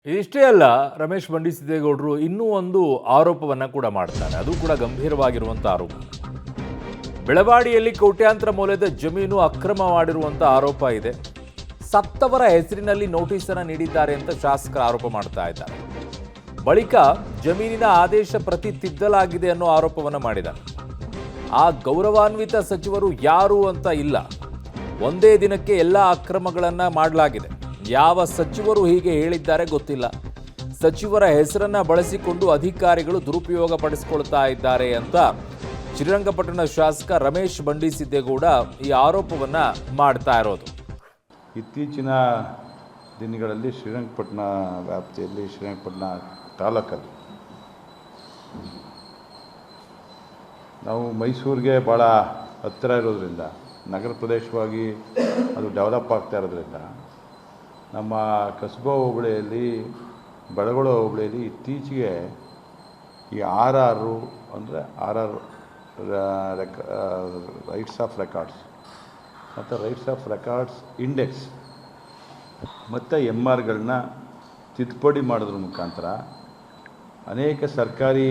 ಇದಿಷ್ಟೇ ಅಲ್ಲ, ರಮೇಶ್ ಬಂಡಿಸಿದ್ದೇಗೌಡರು ಇನ್ನೂ ಒಂದು ಆರೋಪವನ್ನ ಕೂಡ ಮಾಡ್ತಾರೆ. ಅದು ಕೂಡ ಗಂಭೀರವಾಗಿರುವಂಥ ಆರೋಪ. ಬೆಳವಾಡಿಯಲ್ಲಿ ಕೋಟ್ಯಾಂತರ ಮೌಲ್ಯದ ಜಮೀನು ಅಕ್ರಮ ಮಾಡಿರುವಂಥ ಆರೋಪ ಇದೆ. ಸತ್ತವರ ಹೆಸರಿನಲ್ಲಿ ನೋಟಿಸ್ ಅನ್ನು ನೀಡಿದ್ದಾರೆ ಅಂತ ಶಾಸಕರು ಆರೋಪ ಮಾಡ್ತಾ ಇದ್ದಾರೆ. ಬಳಿಕ ಜಮೀನಿನ ಆದೇಶ ಪ್ರತಿ ತಿದ್ದಲಾಗಿದೆ ಅನ್ನೋ ಆರೋಪವನ್ನು ಮಾಡಿದ್ದಾರೆ. ಆ ಗೌರವಾನ್ವಿತ ಸಚಿವರು ಯಾರು ಅಂತ ಇಲ್ಲ. ಒಂದೇ ದಿನಕ್ಕೆ ಎಲ್ಲ ಅಕ್ರಮಗಳನ್ನ ಮಾಡಲಾಗಿದೆ. ಯಾವ ಸಚಿವರು ಹೀಗೆ ಹೇಳಿದ್ದಾರೆ ಗೊತ್ತಿಲ್ಲ. ಸಚಿವರ ಹೆಸರನ್ನ ಬಳಸಿಕೊಂಡು ಅಧಿಕಾರಿಗಳು ದುರುಪಯೋಗ ಪಡಿಸಿಕೊಳ್ತಾ ಇದ್ದಾರೆ ಅಂತ ಶ್ರೀರಂಗಪಟ್ಟಣ ಶಾಸಕ ರಮೇಶ್ ಬಂಡಿಸಿದ್ದೇಗೌಡ ಈ ಆರೋಪವನ್ನ ಮಾಡ್ತಾ ಇರೋದು. ಇತ್ತೀಚಿನ ದಿನಗಳಲ್ಲಿ ಶ್ರೀರಂಗಪಟ್ಟಣ ವ್ಯಾಪ್ತಿಯಲ್ಲಿ ಶ್ರೀರಂಗಪಟ್ಟಣ ತಾಲೂಕಲ್ಲಿ ನಾವು ಮೈಸೂರಿಗೆ ಭಾಳ ಹತ್ತಿರ ಇರೋದ್ರಿಂದ, ನಗರ ಪ್ರದೇಶವಾಗಿ ಅದು ಡೆವಲಪ್ ಆಗ್ತಾ ಇರೋದ್ರಿಂದ ನಮ್ಮ ಕಸಬಾ ಹೋಬಳಿಯಲ್ಲಿ, ಬೆಳಗೊಳ ಹೋಬಳಿಯಲ್ಲಿ ಇತ್ತೀಚೆಗೆ ಈ RR ಅಂದರೆ RR ರೈಟ್ಸ್ ಆಫ್ ರೆಕಾರ್ಡ್ಸ್ ಮತ್ತು ರೈಟ್ಸ್ ಆಫ್ ರೆಕಾರ್ಡ್ಸ್ ಇಂಡೆಕ್ಸ್ ಮತ್ತು MRಗಳನ್ನ ತಿದ್ದುಪಡಿ ಮಾಡೋದ್ರ ಮುಖಾಂತರ ಅನೇಕ ಸರ್ಕಾರಿ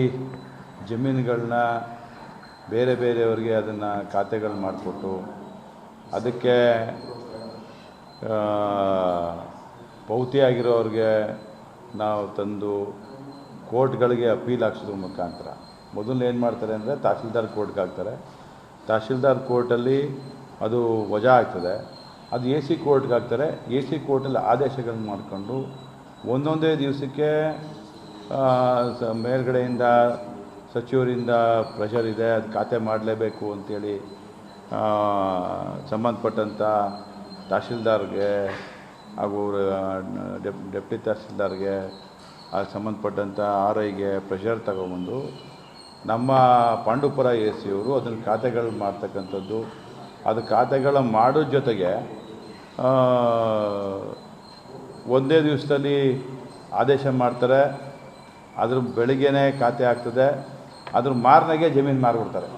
ಜಮೀನುಗಳನ್ನ ಬೇರೆ ಬೇರೆಯವ್ರಿಗೆ ಅದನ್ನು ಖಾತೆಗಳು ಮಾಡಿಕೊಟ್ಟು ಅದಕ್ಕೆ ಪೌತಿಯಾಗಿರೋರಿಗೆ ನಾವು ತಂದು ಕೋರ್ಟ್ಗಳಿಗೆ ಅಪೀಲ್ ಹಾಕ್ಸೋದ್ರ ಮುಖಾಂತರ ಮೊದಲು ಏನು ಮಾಡ್ತಾರೆ ಅಂದರೆ ತಹಶೀಲ್ದಾರ್ ಕೋರ್ಟ್ಗೆ ಹಾಕ್ತಾರೆ. ತಹಶೀಲ್ದಾರ್ ಕೋರ್ಟಲ್ಲಿ ಅದು ವಜಾ ಆಗ್ತದೆ. ಅದು AC ಕೋರ್ಟ್ಗೆ ಹಾಕ್ತಾರೆ. AC ಕೋರ್ಟಲ್ಲಿ ಆದೇಶಗಳನ್ನ ಮಾಡಿಕೊಂಡು ಒಂದೊಂದೇ ದಿವಸಕ್ಕೆ ಮೇಲ್ಗಡೆಯಿಂದ ಸಚಿವರಿಂದ ಪ್ರೆಷರ್ ಇದೆ, ಅದು ಖಾತೆ ಮಾಡಲೇಬೇಕು ಅಂಥೇಳಿ ಸಂಬಂಧಪಟ್ಟಂಥ ತಹಶೀಲ್ದಾರ್ಗೆ ಹಾಗೂ ಡೆಪ್ಟಿ ತಹಶೀಲ್ದಾರ್ಗೆ ಸಂಬಂಧಪಟ್ಟಂಥ RIಗೆ ಪ್ರೆಷರ್ ತಗೊಂಬಂದು ನಮ್ಮ ಪಾಂಡುಪುರ AC ಅವರು ಅದನ್ನು ಖಾತೆಗಳು ಮಾಡ್ತಕ್ಕಂಥದ್ದು. ಅದು ಖಾತೆಗಳ ಮಾಡೋ ಜೊತೆಗೆ ಒಂದೇ ದಿವಸದಲ್ಲಿ ಆದೇಶ ಮಾಡ್ತಾರೆ. ಅದ್ರ ಬೆಳಿಗ್ಗೆನೇ ಖಾತೆ ಆಗ್ತದೆ. ಅದ್ರ ಮಾರನೆಗೆ ಜಮೀನು ಮಾರಿಬಿಡ್ತಾರೆ.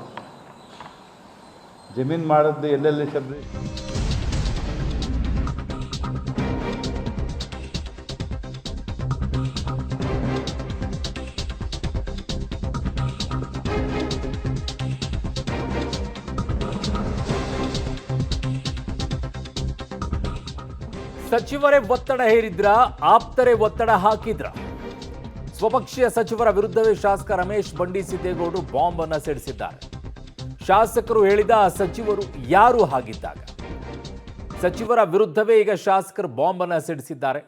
ಜಮೀನು ಮಾಡೋದು ಎಲ್ಲೆಲ್ಲಿ ಶಬ್ದ ಸಚಿವರೇ ಒತ್ತಡ ಹೇರಿದ್ರ, ಆಪ್ತರೇ ಒತ್ತಡ ಹಾಕಿದ್ರ? ಸ್ವಪಕ್ಷೀಯ ಸಚಿವರ ವಿರುದ್ಧವೇ ಶಾಸಕ ರಮೇಶ್ ಬಂಡಿಸಿದ್ದೇಗೌಡರು ಬಾಂಬ್ ಅನ್ನ ಸಿಡಿಸಿದ್ದಾರೆ. ಶಾಸಕರು ಹೇಳಿದ ಸಚಿವರು ಯಾರು ಹಾಗಿದ್ದಾಗ ಸಚಿವರ ವಿರುದ್ಧವೇ ಈಗ ಶಾಸಕರು ಬಾಂಬ್ ಅನ್ನ ಸಿಡಿಸಿದ್ದಾರೆ.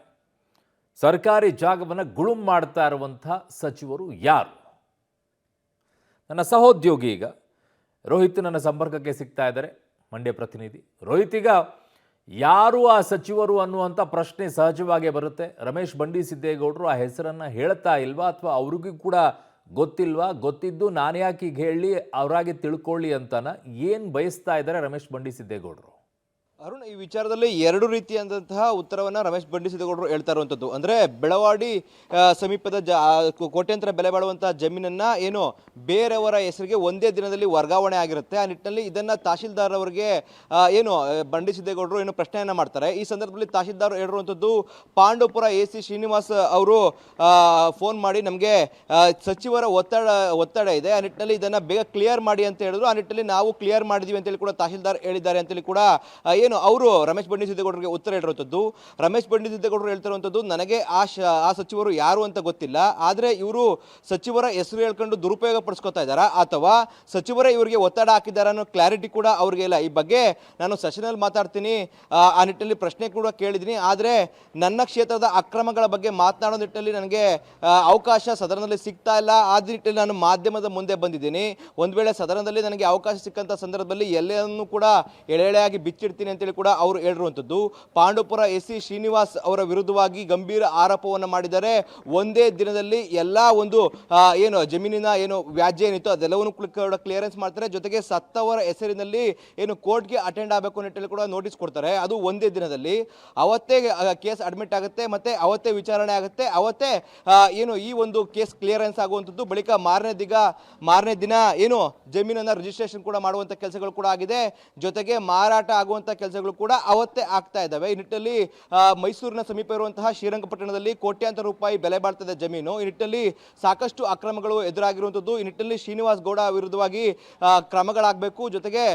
ಸರ್ಕಾರಿ ಜಾಗವನ್ನು ಗುಳುಂ ಮಾಡ್ತಾ ಇರುವಂತಹ ಸಚಿವರು ಯಾರು? ನನ್ನ ಸಹೋದ್ಯೋಗಿ ಈಗ ರೋಹಿತ್ ನನ್ನ ಸಂಪರ್ಕಕ್ಕೆ ಸಿಗ್ತಾ ಇದ್ದಾರೆ, ಮಂಡ್ಯ ಪ್ರತಿನಿಧಿ. ರೋಹಿತ್, ಈಗ ಯಾರು ಆ ಸಚಿವರು ಅನ್ನುವಂಥ ಪ್ರಶ್ನೆ ಸಹಜವಾಗೇ ಬರುತ್ತೆ. ರಮೇಶ್ ಬಂಡಿಸಿದ್ದೇಗೌಡರು ಆ ಹೆಸರನ್ನು ಹೇಳ್ತಾ ಇಲ್ವಾ, ಅಥವಾ ಅವ್ರಿಗೂ ಕೂಡ ಗೊತ್ತಿಲ್ವಾ? ಗೊತ್ತಿದ್ದು ನಾನು ಯಾಕೆ ಈಗ ಹೇಳಿ ಅವರಾಗೆ ತಿಳ್ಕೊಳ್ಳಿ ಅಂತಾನ ಏನು ಬಯಸ್ತಾ ಇದ್ದಾರೆ ರಮೇಶ್ ಬಂಡಿಸಿದ್ದೇಗೌಡರು? ಅರುಣ್, ಈ ವಿಚಾರದಲ್ಲಿ ಎರಡು ರೀತಿಯಾದಂತಹ ಉತ್ತರವನ್ನು ರಮೇಶ್ ಬಂಡಿಸಿದ್ದೇಗೌಡರು ಹೇಳ್ತಾ ಇರುವಂಥದ್ದು. ಅಂದರೆ ಬೆಳವಾಡಿ ಸಮೀಪದ ಕೋಟ್ಯಾಂತರ ಬೆಲೆ ಬಾಳುವಂತಹ ಜಮೀನನ್ನು ಏನು ಬೇರೆಯವರ ಹೆಸರಿಗೆ ಒಂದೇ ದಿನದಲ್ಲಿ ವರ್ಗಾವಣೆ ಆಗಿರುತ್ತೆ. ಆ ನಿಟ್ಟಿನಲ್ಲಿ ಇದನ್ನು ತಹಶೀಲ್ದಾರ್ ಅವರಿಗೆ ಏನು ಬಂಡಿಸಿದ್ದೇಗೌಡರು ಏನು ಪ್ರಶ್ನೆಯನ್ನು ಮಾಡ್ತಾರೆ. ಈ ಸಂದರ್ಭದಲ್ಲಿ ತಹಶೀಲ್ದಾರ್ ಹೇಳಿರುವಂಥದ್ದು, ಪಾಂಡುಪುರ AC ಶ್ರೀನಿವಾಸ್ ಅವರು ಫೋನ್ ಮಾಡಿ ನಮಗೆ ಸಚಿವರ ಒತ್ತಡ ಇದೆ, ಆ ನಿಟ್ಟಿನಲ್ಲಿ ಇದನ್ನು ಬೇಗ ಕ್ಲಿಯರ್ ಮಾಡಿ ಅಂತ ಹೇಳಿದ್ರು. ಆ ನಿಟ್ಟಿನಲ್ಲಿ ನಾವು ಕ್ಲಿಯರ್ ಮಾಡಿದ್ದೀವಿ ಅಂತೇಳಿ ಕೂಡ ತಹಶೀಲ್ದಾರ್ ಹೇಳಿದ್ದಾರೆ ಅಂತೇಳಿ ಕೂಡ ಏನು ಅವರು ರಮೇಶ್ ಬಂಡಿಸಿದ್ದೇಗೌಡರಿಗೆ ಉತ್ತರ ಹೇಳಿರುವಂಥದ್ದು. ರಮೇಶ್ ಬಂಡಿಸಿದ್ದೇಗೌಡರು ಹೇಳ್ತಿರುವಂಥದ್ದು, ನನಗೆ ಆ ಸಚಿವರು ಯಾರು ಅಂತ ಗೊತ್ತಿಲ್ಲ, ಆದರೆ ಇವರು ಸಚಿವರ ಹೆಸರು ಹೇಳ್ಕೊಂಡು ದುರುಪಯೋಗ ಪಡಿಸ್ಕೊತಾ ಇದ್ದಾರಾ ಅಥವಾ ಸಚಿವರೇ ಇವರಿಗೆ ಒತ್ತಡ ಹಾಕಿದ್ದಾರೆ ಅನ್ನೋ ಕ್ಲಾರಿಟಿ ಕೂಡ ಅವ್ರಿಗೆ ಇಲ್ಲ. ಈ ಬಗ್ಗೆ ನಾನು ಸೆಷನಲ್ಲಿ ಮಾತಾಡ್ತೀನಿ, ಆ ನಿಟ್ಟಿನಲ್ಲಿ ಪ್ರಶ್ನೆ ಕೂಡ ಕೇಳಿದ್ದೀನಿ. ಆದರೆ ನನ್ನ ಕ್ಷೇತ್ರದ ಅಕ್ರಮಗಳ ಬಗ್ಗೆ ಮಾತನಾಡೋ ನಿಟ್ಟಿನಲ್ಲಿ ನನಗೆ ಅವಕಾಶ ಸದನದಲ್ಲಿ ಸಿಗ್ತಾ ಇಲ್ಲ. ಆ ನಿಟ್ಟಿನಲ್ಲಿ ನಾನು ಮಾಧ್ಯಮದ ಮುಂದೆ ಬಂದಿದ್ದೀನಿ. ಒಂದು ವೇಳೆ ಸದನದಲ್ಲಿ ನನಗೆ ಅವಕಾಶ ಸಿಕ್ಕಂಥ ಸಂದರ್ಭದಲ್ಲಿ ಎಲ್ಲೆಯನ್ನು ಕೂಡ ಎಳೆಯಾಗಿ ಬಿಚ್ಚಿಡ್ತೀನಿ ಅಂತೇಳಿ ಕೂಡ ಅವರು ಹೇಳಿರುವಂಥದ್ದು. ಪಾಂಡುಪುರ AC ಶ್ರೀನಿವಾಸ್ ಅವರ ವಿರುದ್ಧವಾಗಿ ಗಂಭೀರ ಆರೋಪವನ್ನು ಮಾಡಿದ್ದಾರೆ. ಒಂದೇ ದಿನದಲ್ಲಿ ಎಲ್ಲ ಒಂದು ಏನು ಜಮೀನಿನ ಏನು ವ್ಯಾಜ್ಯ ಏನಿತ್ತು ಅದೆಲ್ಲವನ್ನು ಕೂಡ ಕ್ಲಿಯರೆನ್ಸ್ ಮಾಡ್ತಾರೆ. ಜೊತೆಗೆ ಸತ್ತವರ ಹೆಸರಿನಲ್ಲಿ ಏನು ಕೋರ್ಟ್ಗೆ ಅಟೆಂಡ್ ಆಗಬೇಕು ಅನ್ನೋ ಕೂಡ ನೋಟಿಸ್ ಕೊಡ್ತಾರೆ. ಅದು ಒಂದೇ ದಿನದಲ್ಲಿ ಅವತ್ತೇ ಕೇಸ್ ಅಡ್ಮಿಟ್ ಆಗುತ್ತೆ, ಮತ್ತೆ ಅವತ್ತೇ ವಿಚಾರಣೆ ಆಗುತ್ತೆ, ಅವತ್ತೇ ಏನು ಈ ಒಂದು ಕೇಸ್ ಕ್ಲಿಯರೆನ್ಸ್ ಆಗುವಂಥದ್ದು. ಬಳಿಕ ಮಾರನೇ ದಿನ ಏನು ಜಮೀನನ್ನು ರಿಜಿಸ್ಟ್ರೇಷನ್ ಕೂಡ ಮಾಡುವಂಥ ಕೆಲಸಗಳು ಕೂಡ ಆಗಿದೆ. ಜೊತೆಗೆ ಮಾರಾಟ ಆಗುವಂಥ ಕೆಲಸಗಳು ಕೂಡ ಅವತ್ತೇ ಆಗ್ತಾ ಇದ್ದಾವೆ. ಈ ನಿಟ್ಟಿನಲ್ಲಿ ಮೈಸೂರಿನ ಸಮೀಪ ಇರುವಂತಹ ಶ್ರೀರಂಗಪಟ್ಟಣದಲ್ಲಿ ಕೋಟ್ಯಾಂತರ ರೂಪಾಯಿ ಬೆಲೆ ಬಾಳ್ತದೆ ಜಮೀನು. ಈ ನಿಟ್ಟಿನಲ್ಲಿ ಸಾಕಷ್ಟು ಅಕ್ರಮಗಳು ಎದುರಾಗಿರುವಂಥದ್ದು. ಈ ನಿಟ್ಟಿನಲ್ಲಿ ಶ್ರೀನಿವಾಸ್ ಗೌಡ ವಿರುದ್ಧವಾಗಿ ಕ್ರಮಗಳಾಗಬೇಕು, ಜೊತೆಗೆ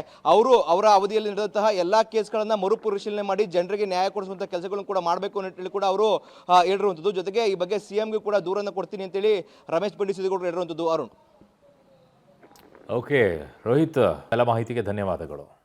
ಅವರ ಅವಧಿಯಲ್ಲಿ ನಡೆದಂತಹ ಎಲ್ಲಾ ಕೇಸ್ಗಳನ್ನ ಮರುಪರಿಶೀಲನೆ ಮಾಡಿ ಜನರಿಗೆ ನ್ಯಾಯ ಕೊಡಿಸುವಂತಹ ಕೆಲಸಗಳನ್ನು ಕೂಡ ಮಾಡಬೇಕು ಅನ್ನೋ ನಿಟ್ಟಿನಲ್ಲಿ ಕೂಡ ಅವರು ಹೇಳಿರುವಂಥದ್ದು. ಜೊತೆಗೆ ಈ ಬಗ್ಗೆ ಸಿಎಂಗೆ ಕೂಡ ದೂರನ್ನು ಕೊಡ್ತೀನಿ ಅಂತೇಳಿ ರಮೇಶ್ ಬಂಡಿ ಸಿದ್ದೇಗೌಡರು ಹೇಳಿರುವಂಥದ್ದು. ಅರುಣ್. ಓಕೆ ರೋಹಿತ್, ಎಲ್ಲ ಮಾಹಿತಿಗೆ ಧನ್ಯವಾದಗಳು.